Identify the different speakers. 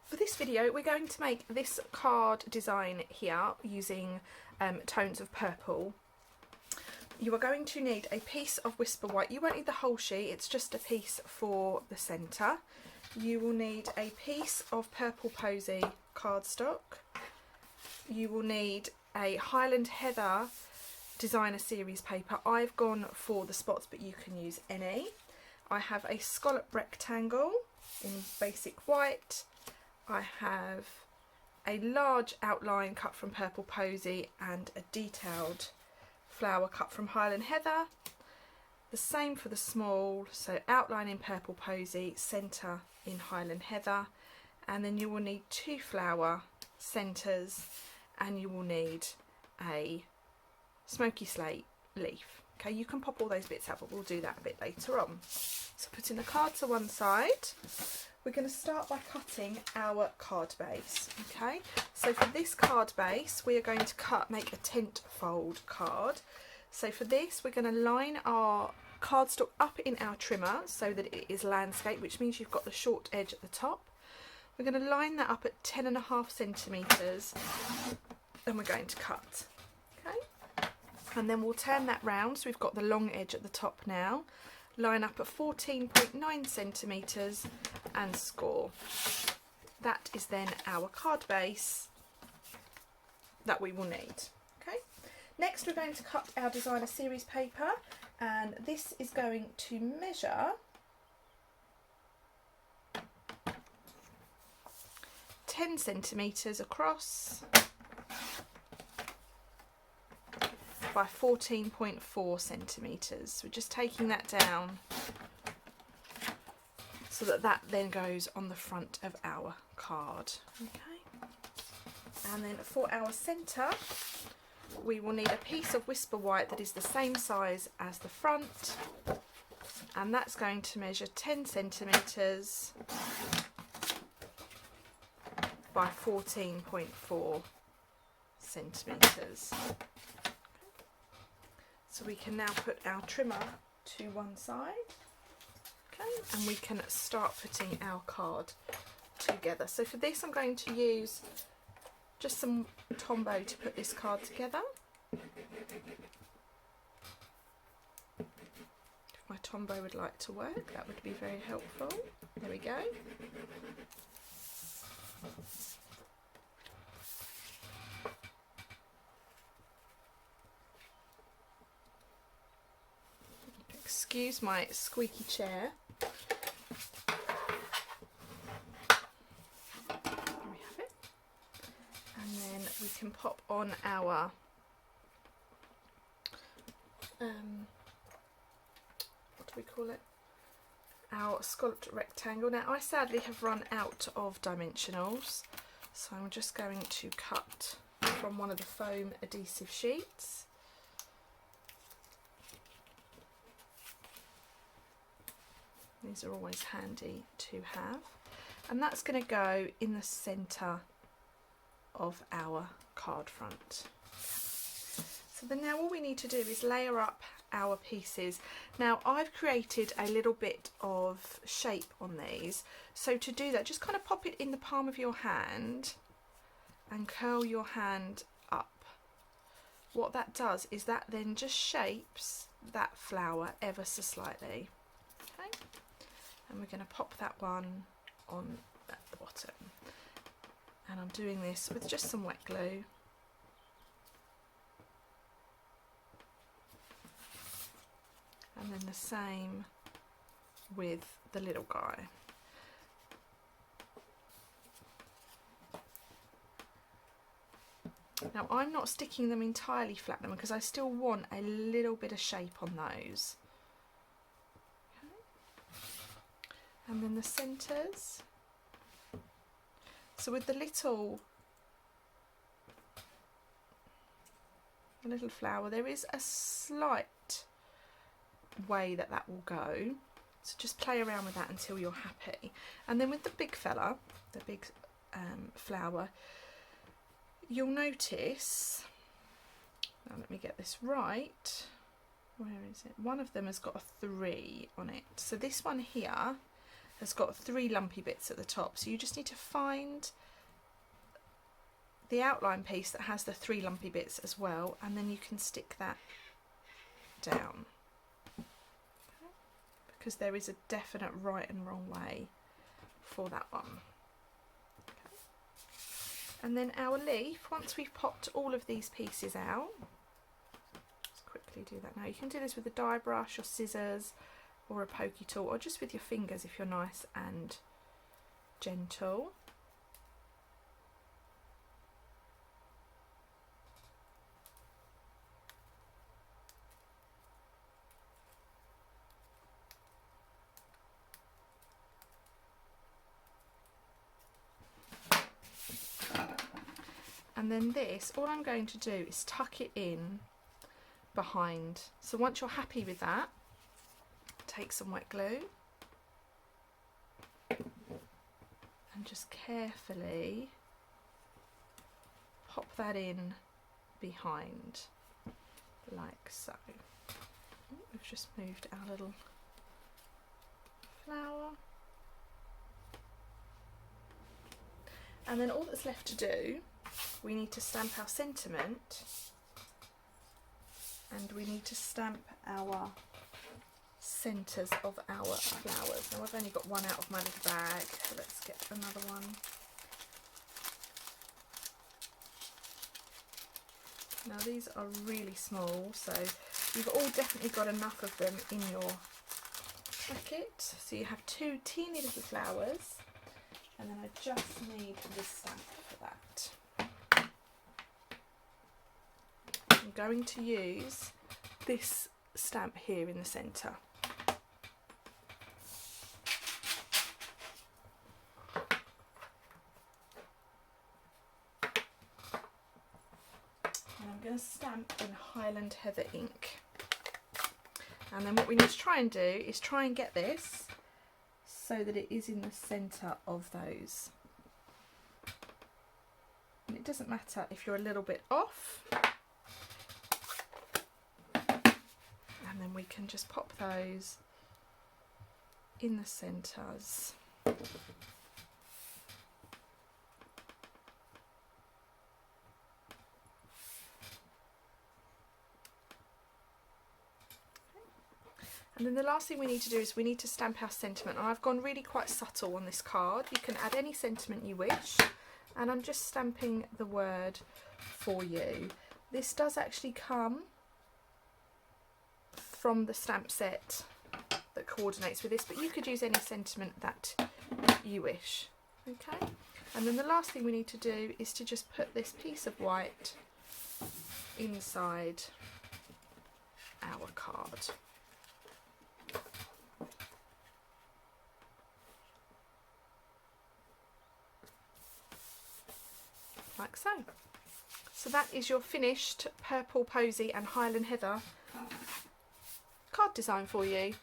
Speaker 1: For this video we're going to make this card design here using tones of purple. You are going to need a piece of Whisper White. You won't need the whole sheet, it's just a piece for the centre. You will need a piece of Purple Posy cardstock. You will need a Highland Heather designer series paper. I've gone for the spots, but you can use any. I have a scallop rectangle in basic white. I have a large outline cut from Purple Posy and a detailed flower cut from Highland Heather. The same for the small, so outline in Purple Posy, centre in Highland Heather, and then you will need 2 flower centres, and you will need a smoky slate leaf. Okay, you can pop all those bits out, but we'll do that a bit later on. So putting the card to one side, we're going to start by cutting our card base. Okay, so for this card base we are going to make a tent fold card. So for this we're going to line our cardstock up in our trimmer so that it is landscape, which means you've got the short edge at the top. We're going to line that up at 10.5 centimetres and we're going to cut. Okay, and then we'll turn that round so we've got the long edge at the top now. Line up at 14.9 centimetres and score. That is then our card base that we will need. Okay. Next we're going to cut our designer series paper, and this is going to measure 10 centimetres across by 14.4 centimetres. We're just taking that down so that that then goes on the front of our card. Okay, and then for our centre we will need a piece of Whisper White that is the same size as the front, and that's going to measure 10 centimetres by 14.4 centimetres. So we can now put our trimmer to one side, okay, and we can start putting our card together. So for this I'm going to use just some Tombow to put this card together. If my Tombow would like to work, that would be very helpful. There we go. Excuse my squeaky chair. There we have it. And then we can pop on our what do we call it? Our scalloped rectangle. Now I sadly have run out of dimensionals, so I'm just going to cut from one of the foam adhesive sheets. These are always handy to have, and that's going to go in the centre of our card front. So then now all we need to do is layer up our pieces. Now I've created a little bit of shape on these, so to do that just kind of pop it in the palm of your hand and curl your hand up. What that does is that then just shapes that flower ever so slightly. Okay. And we're going to pop that one on at the bottom, and I'm doing this with just some wet glue. And then the same with the little guy. Now I'm not sticking them entirely flat then because I still want a little bit of shape on those. And then the centres. So with the little flower, there is a slight way that will go. So just play around with that until you're happy. And then with the big fella, the big flower, you'll notice, now let me get this right, where is it? One of them has got a 3 on it. So this one here has got 3 lumpy bits at the top, so you just need to find the outline piece that has the 3 lumpy bits as well, and then you can stick that down, okay, because there is a definite right and wrong way for that one. Okay. And then our leaf, once we've popped all of these pieces out, let's quickly do that now. You can do this with a die brush or scissors or a pokey tool, or just with your fingers if you're nice and gentle. And then this, all I'm going to do is tuck it in behind. So once you're happy with that, take some wet glue and just carefully pop that in behind, like so. We've just moved our little flower. And then all that's left to do, we need to stamp our sentiment, and we need to stamp our centres of our flowers. Now I've only got one out of my little bag, so let's get another one. Now these are really small, so you've all definitely got enough of them in your packet. So you have 2 teeny little flowers, and then I just need the stamp for that. I'm going to use this stamp here in the centre. And I'm going to stamp in Highland Heather ink. And then what we need to try and do is try and get this so that it is in the centre of those. And it doesn't matter if you're a little bit off. And then we can just pop those in the centres. And then the last thing we need to do is we need to stamp our sentiment. And I've gone really quite subtle on this card. You can add any sentiment you wish. And I'm just stamping the word for you. This does actually come from the stamp set that coordinates with this, but you could use any sentiment that you wish. Okay, and then the last thing we need to do is to just put this piece of white inside our card. Like so. So that is your finished Purple Posy and Highland Heather card design for you.